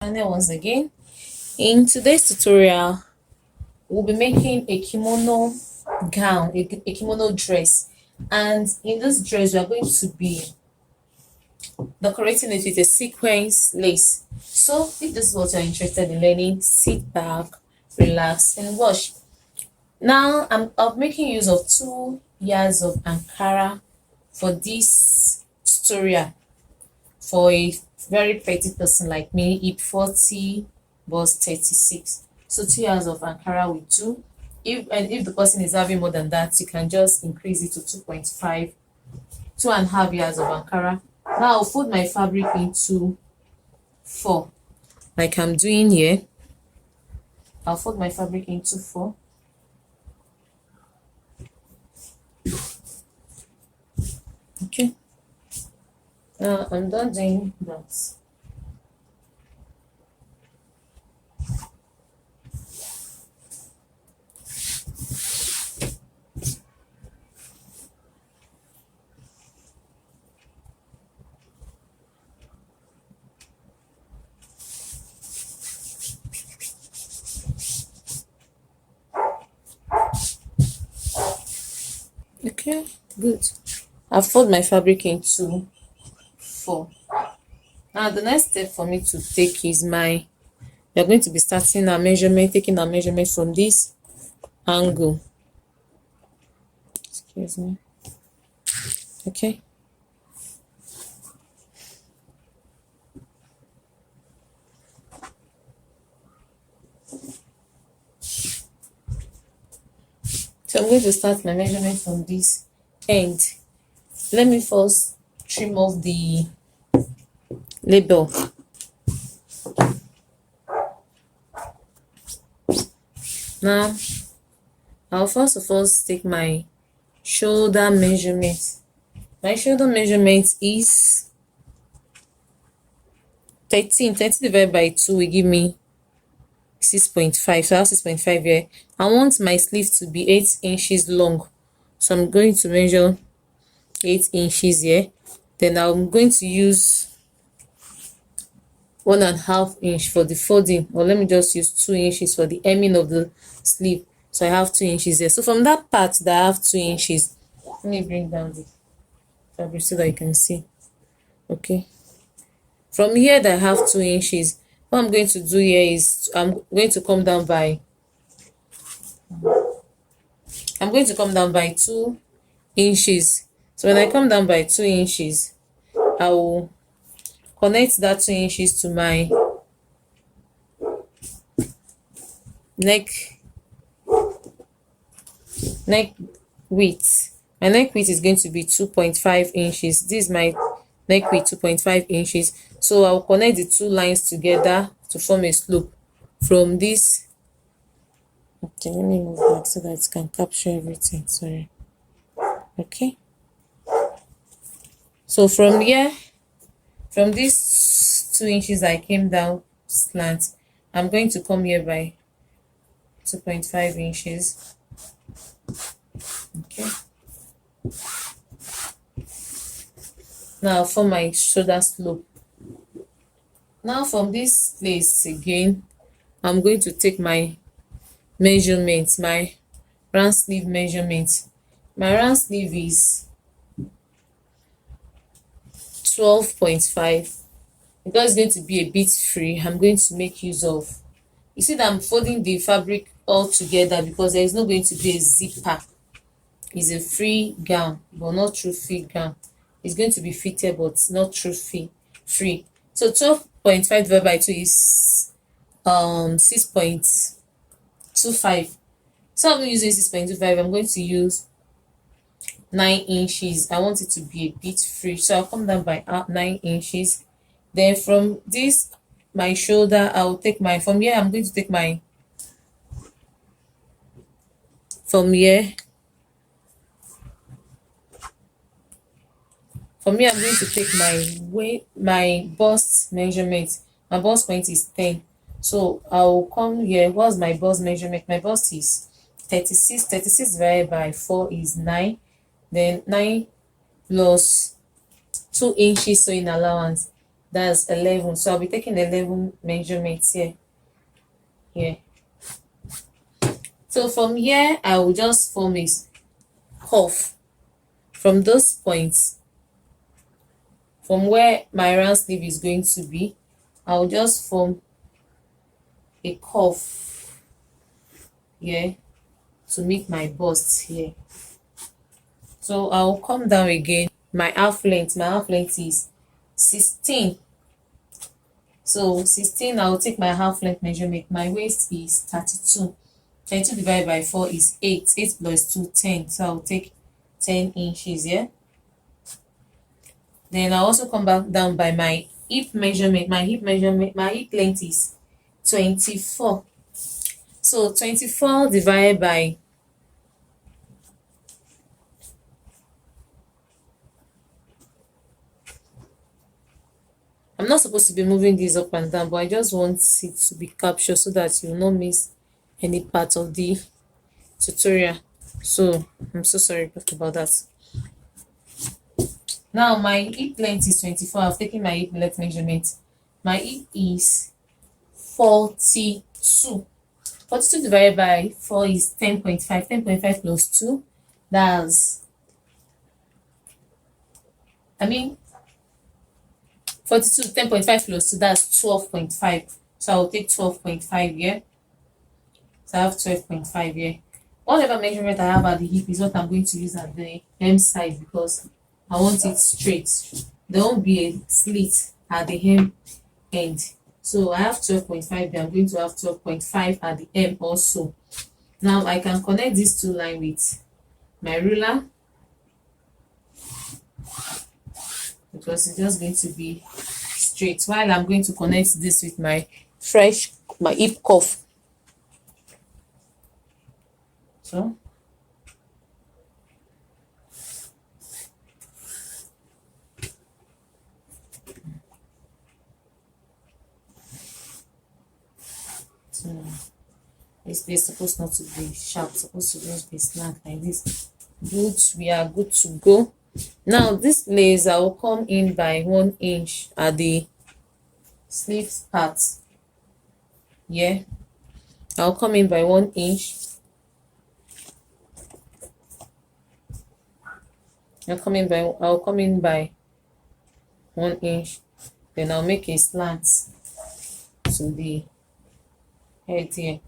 And then once again, in today's tutorial we'll be making a kimono gown, a kimono dress, and in this dress we are going to be decorating it with a sequence lace. So if this is what you're interested in learning, sit back, relax and watch. Now I'm making use of 2 yards of ankara for this tutorial. For a very petty person like me, hip 40, bust 36. So 2 yards of ankara will do. If the person is having more than that, you can just increase it to 2.5, 2.5 yards of ankara. Now I'll fold my fabric into 4, like I'm doing here. I'll fold my fabric into 4. Okay. Now I'm done doing that. Okay, good. I've fold my fabric into 4. Now the next step for me to take is we're going to be starting our measurement, taking our measurement from this angle. Excuse me. Okay. So I'm going to start my measurement from this end. Let me first trim off the label. Now I'll first of all take my shoulder measurement. My shoulder measurement is 13 divided by 2 will give me 6.5. So I have 6.5 here. I want my sleeve to be 8 inches long, so I'm going to measure 8 inches here. Then I'm going to use 1.5 inch for the folding, or let me just use 2 inches for the hemming of the sleeve. So I have 2 inches there. So from that part that I have 2 inches, let me bring down the fabric so that you can see. Okay, from here that I have 2 inches, what I'm going to do here is I'm going to come down by 2 inches. So when I come down by 2 inches, I will connect that 2 inches to my neck width. My neck width is going to be 2.5 inches. This is my neck width, 2.5 inches. So I'll connect the 2 lines together to form a slope from this. Okay, let me move back so that it can capture everything. Sorry. Okay. So from here, from these 2 inches I came down slant, I'm going to come here by 2.5 inches. Okay. Now for my shoulder slope. Now from this place again, I'm going to take my measurement, my round sleeve measurement. My round sleeve is 12.5. Because it's going to be a bit free, I'm going to make use of, you see that I'm folding the fabric all together because there is not going to be a zipper. It's a free gown, but not true free gown. It's going to be fitted but not true free. So 12.5 divided by 2 is 6.25. So I'm using 6.25. I'm going to use 9 inches. I want it to be a bit free, so I'll come down by 9 inches. Then from this my shoulder, I'll take my, from here I'm going to take my, from here I'm going to take my bust measurement. My bust point is 10. So I'll come here. What's my bust measurement? My bust is 36. 36 divided by 4 is 9. Then 9 plus 2 inches sewing allowance That's 11. So I'll be taking 11 measurements here. Here. So from here, I will just form a cuff from those points. From where my round sleeve is going to be, I'll just form a cuff here to make my bust here. So I'll come down again. My half length is 16. So 16, I'll take my half length measurement. My waist is 32. 32 divided by 4 is 8. 8 plus 2, 10. So I'll take 10 inches here. Then I'll also come back down by my hip measurement. My hip length is 24. So 24 divided by I'm not supposed to be moving this up and down, but I just want it to be captured so that you will not miss any part of the tutorial. So I'm so sorry about that. Now my hip length is 24. I've taken my hip length measurement. My hip is 42. 42 divided by 4 is 10.5. 10.5 plus 2, that's 42, 10.5 plus 2, that's 12.5. So I'll take 12.5 here. So I have 12.5 here. Whatever measurement I have at the hip is what I'm going to use at the hem side because I want it straight. There won't be a slit at the hem end. So I have 12.5 there. I'm going to have 12.5 at the hem also. Now I can connect these two lines with my ruler because it's just going to be straight while I'm going to connect this with my hip cuff. So it's supposed not to be sharp, it's supposed to just be slant like this. Good, we are good to go. Now this lace I will come in by 1 inch at the sleeve part. Yeah, I'll come in by 1 inch. I'll come in by 1 inch. Then I'll make a slant to the head here.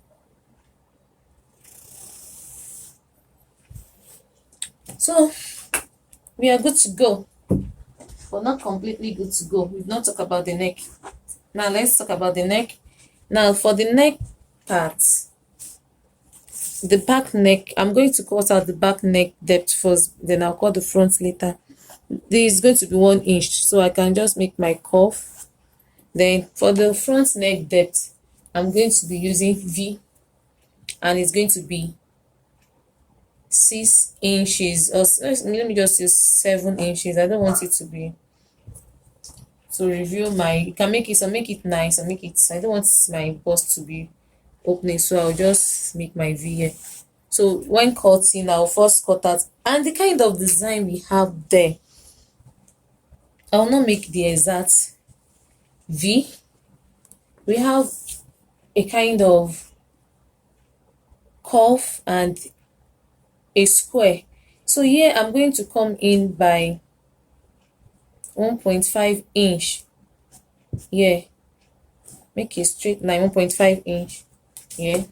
So we are good to go, but not completely good to go. We've not talked about the neck. Now let's talk about the neck. Now for the neck part, the back neck, I'm going to cut out the back neck depth first, then I'll cut the front later. This is going to be 1 inch, so I can just make my cuff. Then for the front neck depth, I'm going to be using V, and it's going to be 6 inches, or let me just use 7 inches. I don't want it to be, to review my, you can make it, so make it nice and make it, I don't want my bust to be opening, so I'll just make my V here. So when cutting, I'll first cut out, and the kind of design we have there, I'll not make the exact V. We have a kind of curve and a square. So here I'm going to come in by 1.5 inch here, make a straight line, 1.5 inch here,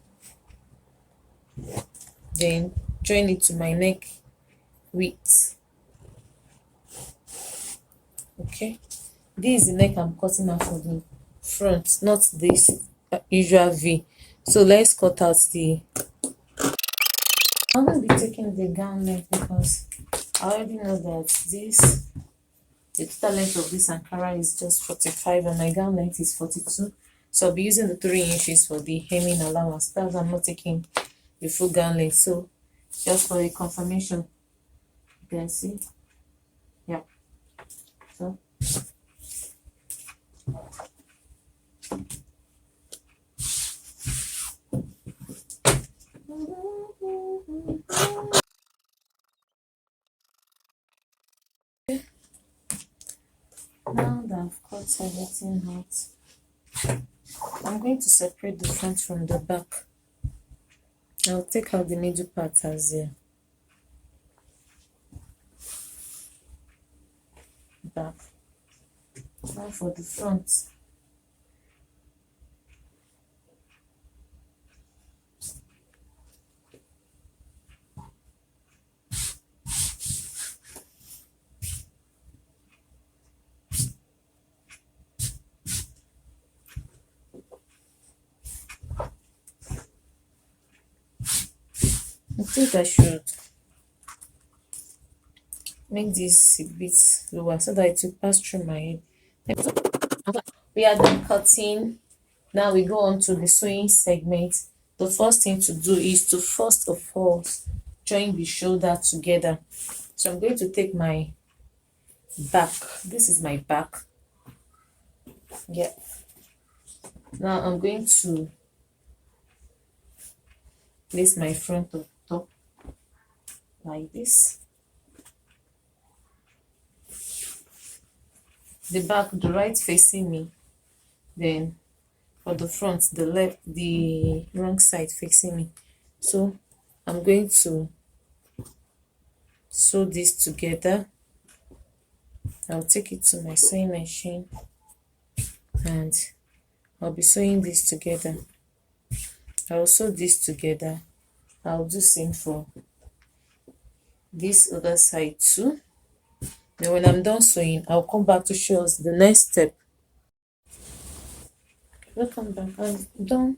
then join it to my neck width. Okay, this is the neck I'm cutting out for the front, not this usual V. So let's cut out the, I won't be taking the gown length because I already know that this, the total length of this Ankara is just 45 and my gown length is 42. So I'll be using the 3 inches for the hemming allowance. That's why I'm not taking the full gown length. So just for a confirmation, you can see. Yeah. So Now that I've cut everything out, I'm going to separate the front from the back. I'll take out the middle part as a back. Now for the front. I think I should make this a bit lower so that it will pass through my head. We are done cutting. Now we go on to the sewing segment. The first thing to do is to first of all join the shoulder together. So I'm going to take my back. This is my back. Yeah. Now I'm going to place my front on top like this. The back, the right facing me. Then for the front, the wrong side facing me. So I'm going to sew this together. I'll take it to my sewing machine and I'll be sewing this together. I'll sew this together. I'll do same for this other side too. And when I'm done sewing, I'll come back to show us the next step. Welcome back. I'm done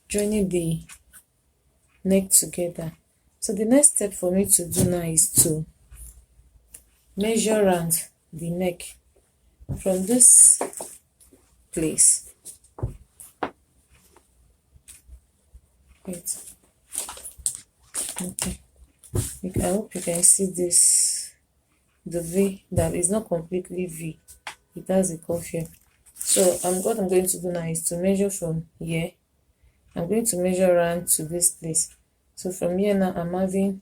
joining the neck together. So the next step for me to do now is to measure around the neck from this place. Wait. Okay. I hope you can see this. The V that is not completely V. It has a curve here. So what I'm going to do now is to measure from here. I'm going to measure around to this place. So from here now I'm having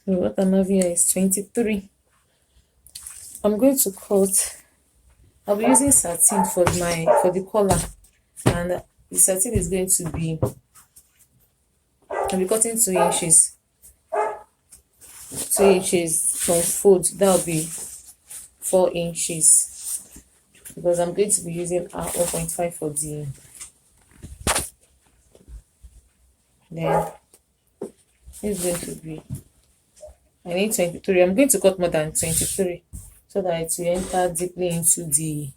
so what I'm having here is 23. I'm going to cut. I'll be using satin for the collar, and the satin is going to be, I'll be cutting 2 inches. 2 inches from fold, that'll be 4 inches because I'm going to be using 1.5 for the then it's going to be, I need 23. I'm going to cut more than 23 so that it will enter deeply into the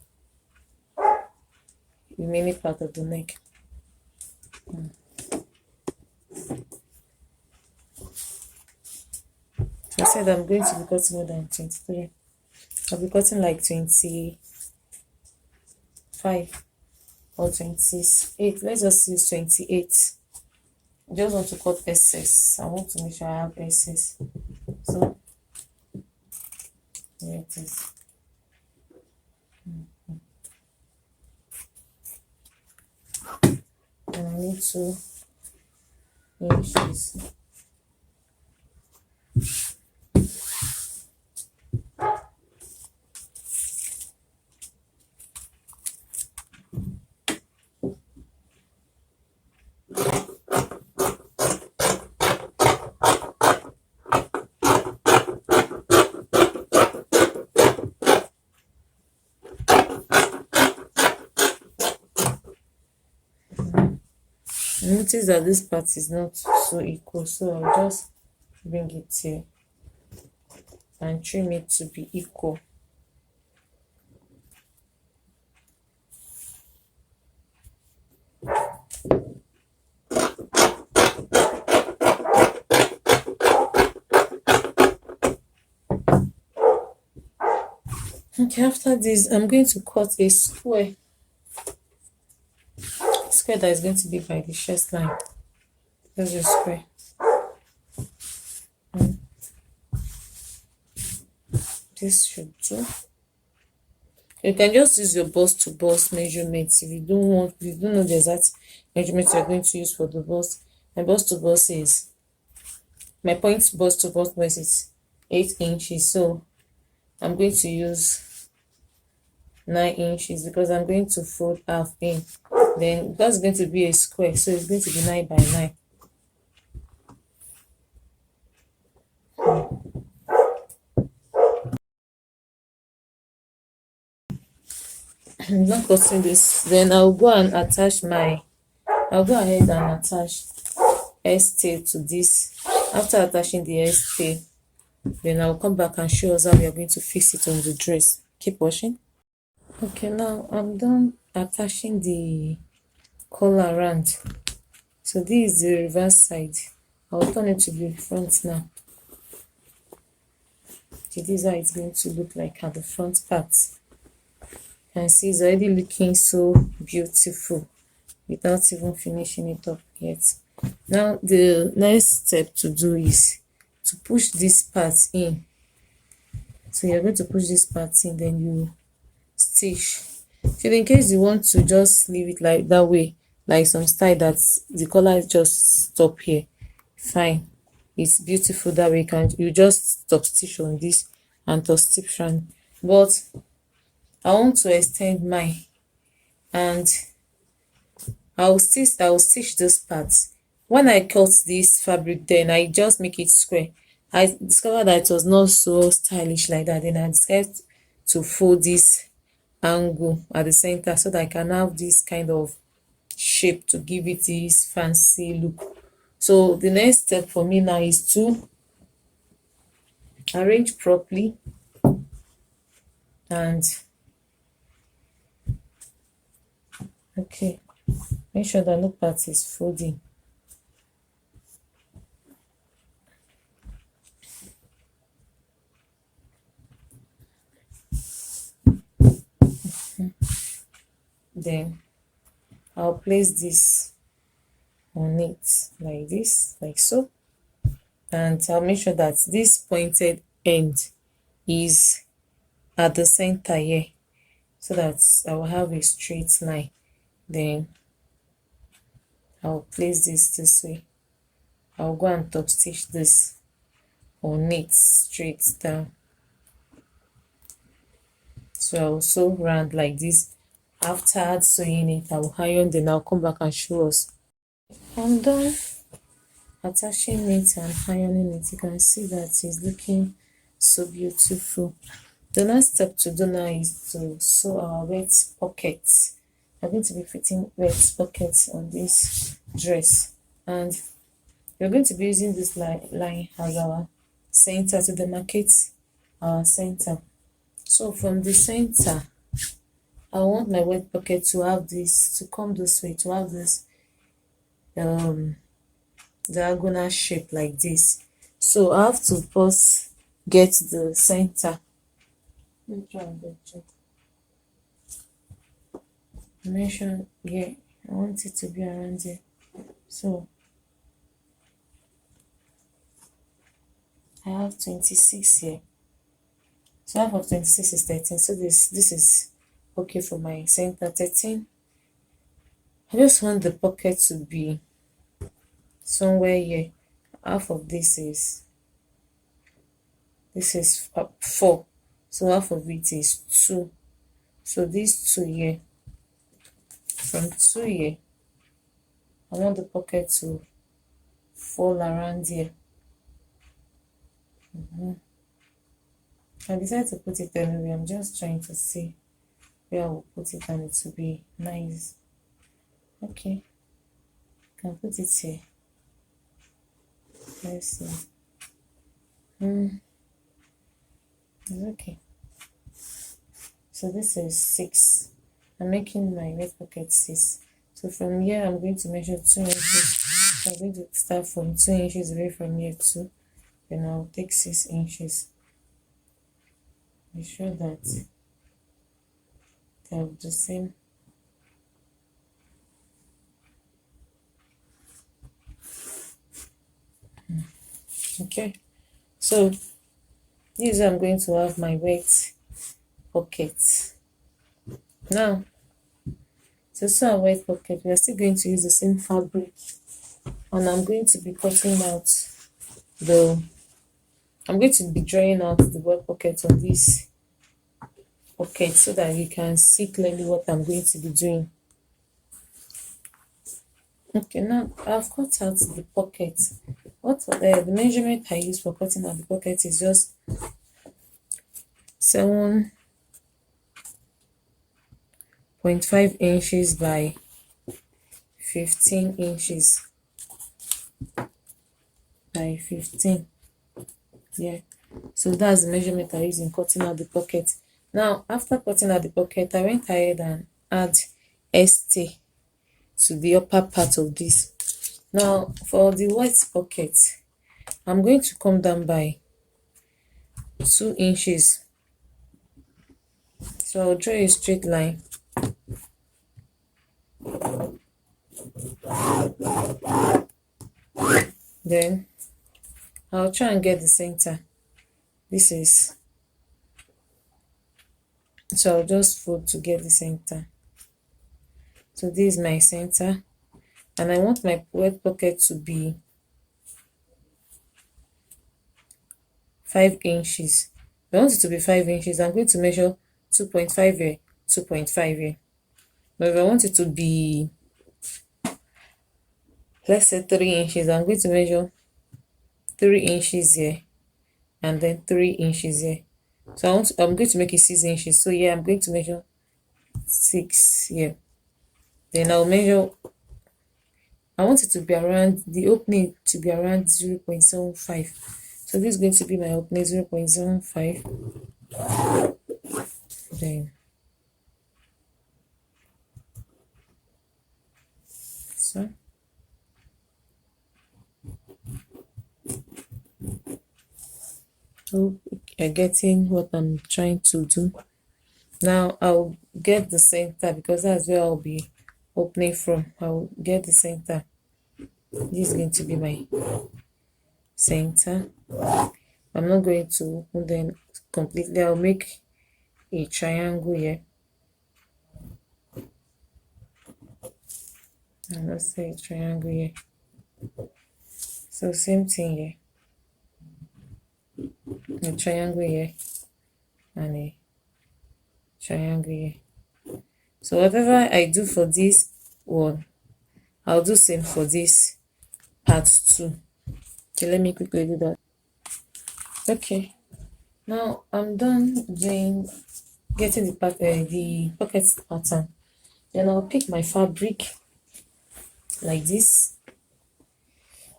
remaining part of the neck. I said I'm going to be cutting more than 23. I'll be cutting like 25 or 28. Let's just use 28. I just want to cut excess. I want to make sure I have excess. So here it is. And I need 2 inches. Notice that this part is not so equal, so I'll just bring it here and trim it to be equal. Okay, after this, I'm going to cut a square that is going to be by the chest line. There's a square. This should do. You can just use your bust to bust measurements if you don't know the exact measurement you're going to use for the bust. My bust to bust is my point bust to bust is 8 inches, so I'm going to use 9 inches because I'm going to fold half in. Then that's going to be a square, so it's going to be 9 by 9. I'm not cutting this. Then I'll go and attach I'll go ahead and attach S-tail to this. After attaching the S-tail, then I'll come back and show us how we are going to fix it on the dress. Keep watching. Okay, now I'm done attaching the collar around. So this is the reverse side. I'll turn it to the front now. Okay, this is how it's going to look like at the front part. You can see it's already looking so beautiful without even finishing it up yet. Now the next step to do is to push this part in. So you're going to push this part in, then you stitch. So in case you want to just leave it like that way, like some style that the collar just stop here, fine, it's beautiful that way. You just stop stitch on this and top stitch on. But I want to extend mine, and I'll stitch those parts. When I cut this fabric, then I just make it square. I discovered that it was not so stylish like that. Then I decided to fold this angle at the center so that I can have this kind of shape to give it this fancy look. So the next step for me now is to arrange properly and okay, make sure that no part is folding. Then I'll place this on it like this, like so, and I'll make sure that this pointed end is at the center here so that I will have a straight line. Then I'll place this way. I'll go and top stitch this on it straight down. So I'll sew round like this. After sewing it, I'll iron, then I'll come back and show us. I'm done attaching it and ironing it. You can see that it's looking so beautiful. The next step to do now is to sew our wet pockets. I'm going to be fitting wet pockets on this dress, and we're going to be using this line as our center to demarcate our center. So from the center, I want my wet pocket to have this, to come this way, to have this diagonal shape like this. So I have to first get the center. Let me try and get it. Dimension, yeah, I want it to be around here. So I have 26 here. So half of 26 is 13. So this is okay for my center, 13. I just want the pocket to be somewhere here. Half of this is 4. So half of it is 2. So these 2 here, from 2 here, I want the pocket to fall around here. I decided to put it anyway. I'm just trying to see where I will put it and it will be nice. Okay, can put it here. Let's see. It's okay. So this is 6. I'm making my wet pocket 6. So from here, I'm going to measure 2 inches. So I'm going to start from 2 inches away from here too. Then I'll take 6 inches. Be sure that they have the same. Okay, so This is where I'm going to have my wet pocket. Now, to sew our wet pocket, we are still going to use the same fabric, and I'm going to be cutting out the I'm going to be drawing out the wet pocket on this pocket so that you can see clearly what I'm going to be doing. Okay, now I've cut out the pocket. What the measurement I use for cutting out the pocket is just 7.5 inches by 15 inches by 15. Yeah, so that's the measurement I use in cutting out the pocket. Now, after cutting out the pocket, I went ahead and add ST to the upper part of this. Now, for the white pocket, I'm going to come down by 2 inches. So I'll draw a straight line. Then I'll try and get the center. This is, so I'll just fold to get the center. So this is my center, and I want my wet pocket to be 5 inches. If I want it to be 5 inches, I'm going to measure 2.5 here, 2.5 here. But if I want it to be, let's say 3 inches, I'm going to measure 3 inches here and then 3 inches here. So I'm going to make it 6 inches. So yeah, I'm going to measure 6 here. Then I'll measure, I want it to be around, the opening to be around 0.75. So this is going to be my opening, 0.75. Then so hope you're getting what I'm trying to do. Now I'll get the center because that's where I'll be opening from. I'll get the center. This is going to be my center. I'm not going to open them completely. I'll make a triangle here. And let's say a triangle here. So same thing here. A triangle here and a triangle here. So whatever I do for this one, I'll do same for this part too. Okay, let me quickly do that. Okay, now I'm done doing getting the pocket pattern. Then I'll pick my fabric like this.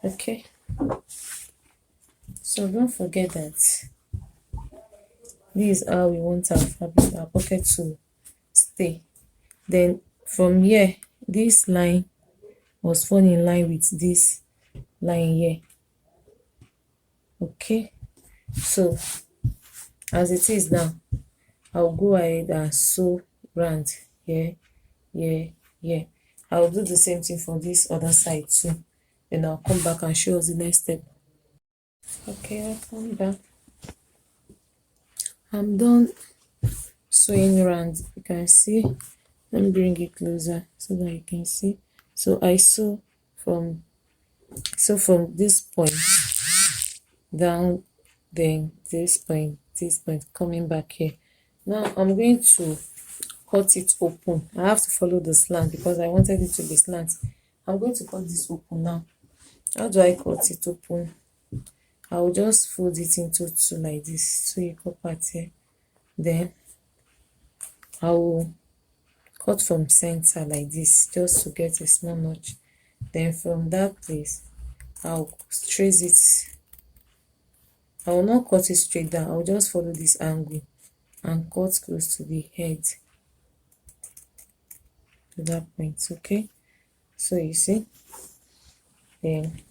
Okay, so don't forget that this is how we want our pocket to stay. Then from here, this line must fall in line with this line here. Okay, so as it is now, I'll go ahead and sew round here, here, here. I'll do the same thing for this other side too. Then I'll come back and show us the next step. Okay, I'll come back. I'm done sewing around. You can see. Let me bring it closer so that you can see. So I sew from this point down, then this point, coming back here. Now I'm going to cut it open. I have to follow the slant because I wanted it to be slant. I'm going to cut this open now. How do I cut it open? I will just fold it into two like this, so you cut part here. Then I will cut from center like this just to get a small notch. Then from that place, I'll trace it. I will not cut it straight down. I'll just follow this angle and cut close to the head to that point. Okay, so you see, then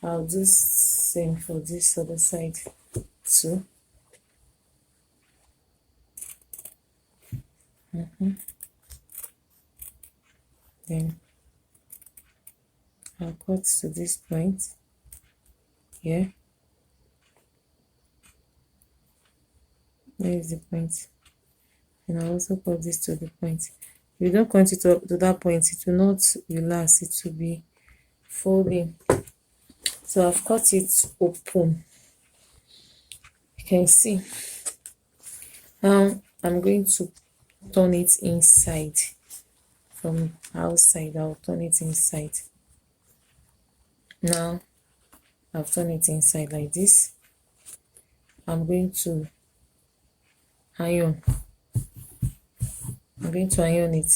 I'll do same for this other side too. Then I'll cut to this point here. where is the point? And I'll also cut this to the point. If you don't cut it up to that point, it will not relax, it will be folding. So I've cut it open. You can see. Now I'm going to turn it inside. From outside, I'll turn it inside. Now I've turned it inside like this. I'm going to iron. I'm going to iron it.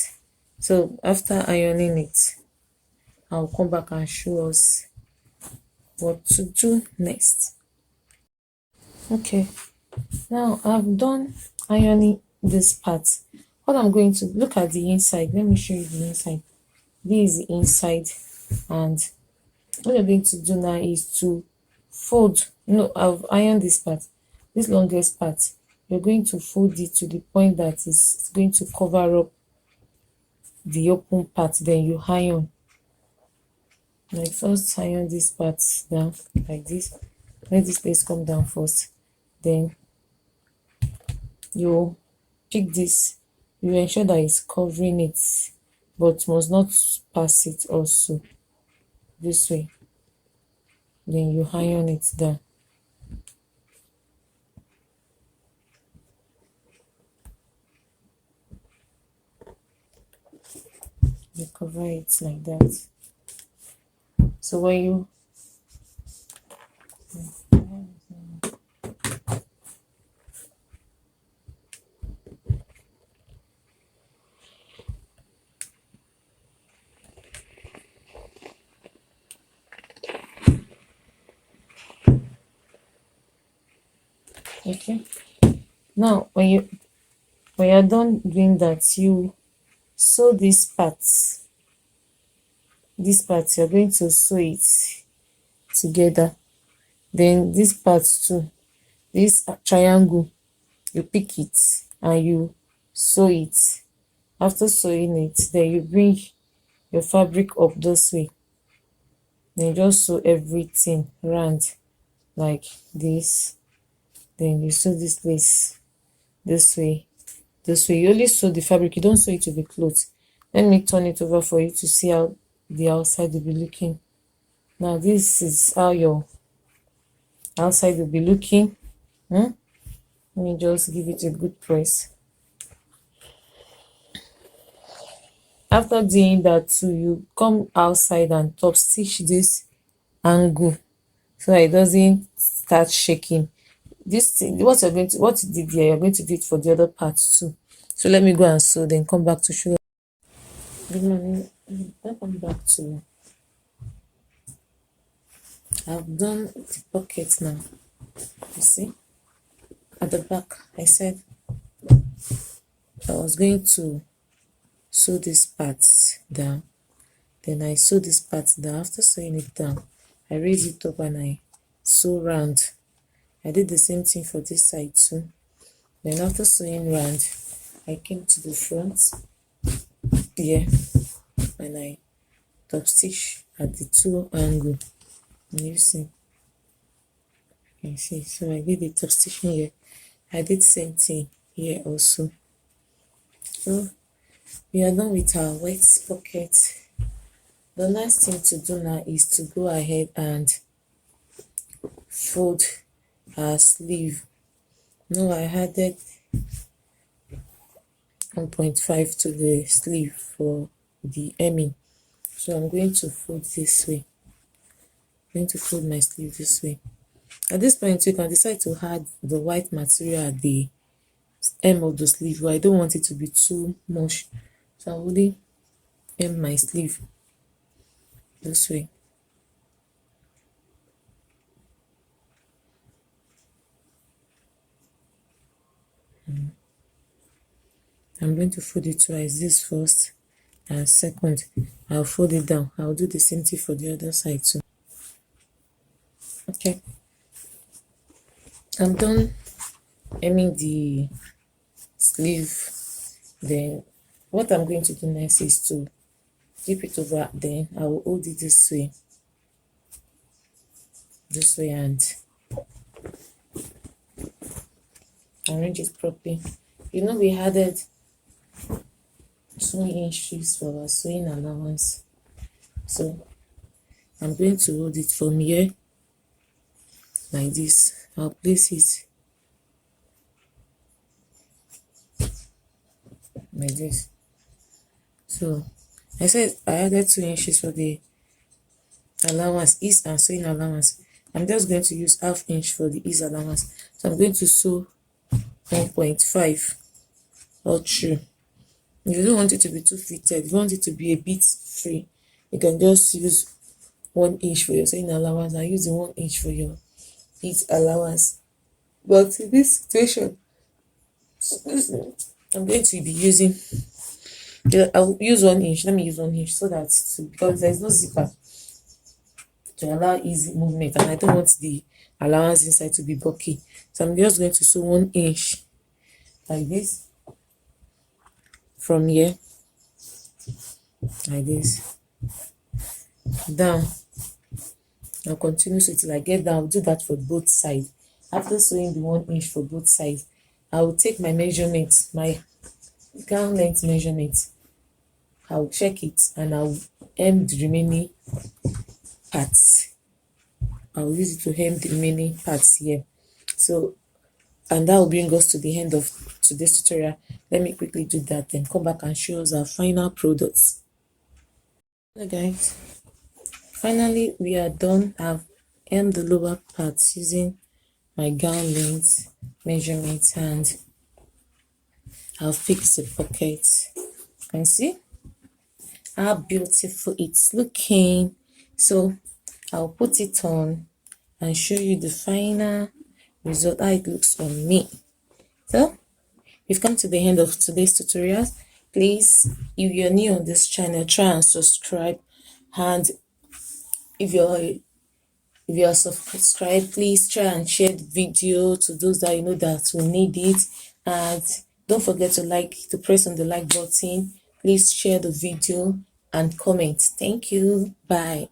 So after ironing it, I'll come back and show us what to do next. Okay, now I've done ironing this part. What I'm going to look at the inside. Let me show you the inside. This is the inside, and what you're going to do now is to fold. I've ironed this part, this longest part. You're going to fold it to the point that is going to cover up the open part. Then you iron. Like first iron this part down like this. Let this place come down first. Then you pick this. You ensure that it's covering it, but must not pass it also. This way. Then you iron it down. You cover it like that. So when you okay, now when you're done doing that, you sew this part. This part you're going to sew it together. Then this part too, this triangle, you pick it and you sew it. After sewing it, then you bring your fabric up this way. Then just sew everything round like this. Then you sew this place this way. This way, you only sew the fabric, you don't sew it to the cloth. Let me turn it over for you to see how the outside will be looking. Now this is how your outside will be looking. Let me just give it a good press. After doing that too, you come outside and top stitch this angle so that it doesn't start shaking. This thing, what you did here, you're going to do it for the other part too. So let me go and sew, then come back to show. Good morning. I'll come back to. I've done the pocket now. You see, at the back, I said I was going to sew this part down. Then I sew this part down. After sewing it down, I raise it up and I sew round. I did the same thing for this side too. Then after sewing round, I came to the front here and I top stitch at the two angle. And you see, so I did the top stitching here. I did the same thing here also. So we are done with our white pocket. The next thing to do now is to go ahead and fold our sleeve. Now I added 1.5 to the sleeve for the hemming. So I'm going to fold this way. I'm going to fold my sleeve this way. At this point, you can decide to add the white material at the hem of the sleeve, but I don't want it to be too much. So I'll only hem my sleeve this way. I'm going to fold it twice, this first and second. I'll fold it down. I'll do the same thing for the other side too. Okay, I'm done hemming the sleeve. Then what I'm going to do next is to flip it over. Then I will hold it this way, and arrange it properly. We added 2 inches for our sewing allowance, so I'm going to hold it from here like this. I'll place it like this. So I said I added 2 inches for the allowance, ease and sewing allowance. I'm just going to use half inch for the ease allowance. So I'm going to sew 1.5 all through. If you don't want it to be too fitted, if you want it to be a bit free, you can just use 1 inch for your sewing allowance and use the 1 inch for your ease allowance. But in this situation, I'm going to be using, I'll use 1 inch. Let me use 1 inch so that, because there's no zipper to allow easy movement, and I don't want the allowance inside to be bulky. So I'm just going to sew 1 inch like this from here, like this, down. I'll continue so till I get down. I'll do that for both sides. After sewing the 1 inch for both sides, I will take my measurement, my gown length measurement. I'll check it and I'll hem the remaining parts. I'll use it to hem the remaining parts here. So, and that will bring us to the end of today's tutorial. Let me quickly do that, then come back and show us our final products. Hello guys, finally we are done. I've hemmed the lower parts using my gown length measurement, and I'll fix the pocket. You can see how beautiful it's looking. So I'll put it on and show you the final result, how it looks on me. So we've come to the end of today's tutorial. Please, if you're new on this channel, try and subscribe, and if you're subscribed, please try and share the video to those that you know that will need it, and don't forget to press on the like button. Please share the video and comment. Thank you. Bye.